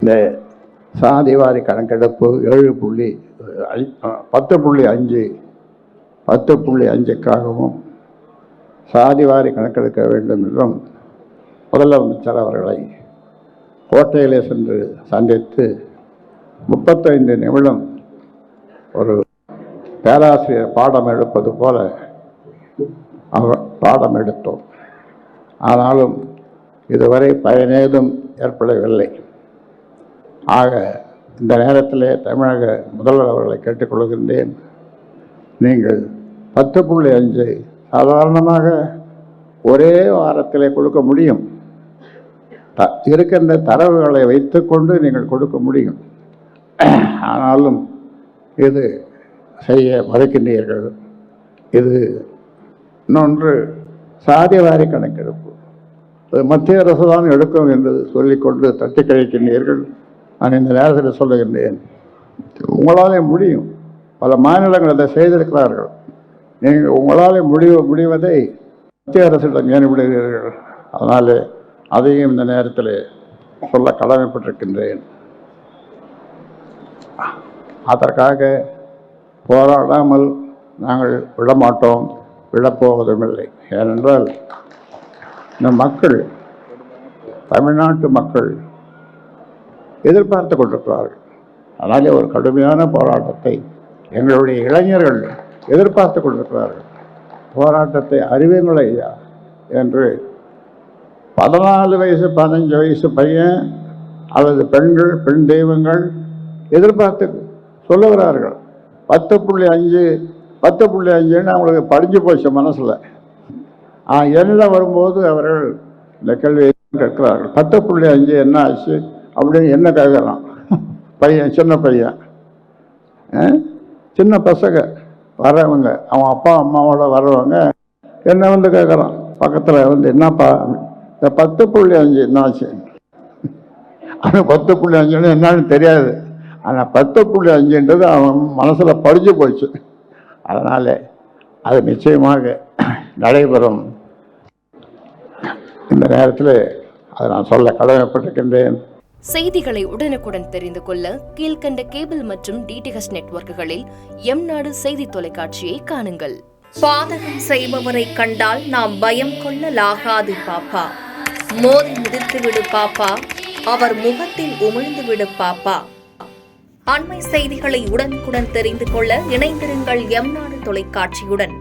இந்த சாதிவாரி கணக்கெடுப்பு 10.5க்காகவும் சாதிவாரி கணக்கெடுக்க வேண்டும் என்றும் முதலமைச்சர் அவர்களை கோட்டையிலே சென்று சந்தித்து 35 நிமிடம் ஒரு பேராசிரியர் பாடம் எடுப்பது போல பாடம் எடுத்தோம். ஆனாலும் இதுவரை பயனேதும் ஏற்படவில்லை. ஆக இந்த நேரத்திலே தமிழக முதல்வர் அவர்களை கேட்டுக்கொள்கின்றேன். நீங்கள் 10.5 சாதாரணமாக ஒரே வாரத்திலே கொடுக்க முடியும். இருக்கின்ற தரவுகளை வைத்துக்கொண்டு நீங்கள் கொடுக்க முடியும். ஆனாலும் இது செய்ய மறுக்கின்றீர்கள். இது இன்னொன்று சாதிவாரி கணக்கெடுப்பு, மத்திய அரசு தான் எடுக்கும் என்று சொல்லிக்கொண்டு தட்டி கழிக்கின்றீர்கள். நான் இந்த நேரத்தில் சொல்லுகின்றேன், உங்களாலே முடியும். பல மாநிலங்கள் அதை செய்திருக்கிறார்கள். நீங்கள் உங்களாலே முடிவதை மத்திய அரசிடம் ஏன் விடுகிறீர்கள்? அதனாலே அதையும் இந்த நேரத்தில் சொல்ல கடமைப்பட்டிருக்கின்றேன். அதற்காக போராடாமல் நாங்கள் விடமாட்டோம், விடப்போவதும் இல்லை. ஏனென்றால் இந்த மக்கள், தமிழ்நாட்டு மக்கள் எதிர்பார்த்து கொண்டிருக்கிறார்கள். அதனாலே ஒரு கடுமையான போராட்டத்தை எங்களுடைய இளைஞர்கள் எதிர்பார்த்து கொண்டிருக்கிறார்கள். போராட்டத்தை அறிவுங்கள் ஐயா என்று 14 வயசு 15 வயசு பையன் அல்லது பெண்கள், பெண் தெய்வங்கள் எதிர்பார்த்து சொல்லுகிறார்கள். 10.5 அவங்களுக்கு படிஞ்சு போச்சு மனசில். என்னிடம் வரும்போது அவர்கள் இந்த கேள்வியை கேட்கிறார்கள், 10.5 என்ன ஆச்சு அப்படின்னு என்ன கேட்குறான் பையன், சின்ன பையன், சின்ன பசங்க வர்றவங்க, அவன் அப்பா அம்மாவோட வர்றவங்க என்ன வந்து கேட்குறான் பக்கத்தில் வந்து, என்னப்பா இந்த 10.5 என்ன ஆச்சு? அவன் 10.5 என்னன்னு தெரியாது. ஆனால் 10.5 அவன் மனசில் படிஞ்சு போச்சு. அதனால் அது நிச்சயமாக நடைபெறும். இந்த நேரத்தில் அதை நான் சொல்ல கடமைப்பட்டிருக்கின்றேன். செய்திகளை உடனுக்குடன் தெரிந்து கொள்ள கீழ்கண்ட கேபிள் மற்றும் டிடிஹெச் நெட்வொர்க்குகளில் எம்நாடு செய்தி தொலைக்காட்சியை காணுங்கள். பாதகம் செய்பவரை கண்டால் நாம் பயம் கொள்ளலாகாது பாப்பா. மோதி மிதித்து விடு பாப்பா, அவர் முகத்தில் உமிழ்ந்து விடு பாப்பா. அண்மை செய்திகளை உடனுக்குடன் தெரிந்து கொள்ள இணைந்திருங்கள் எம்நாடு தொலைக்காட்சியுடன்.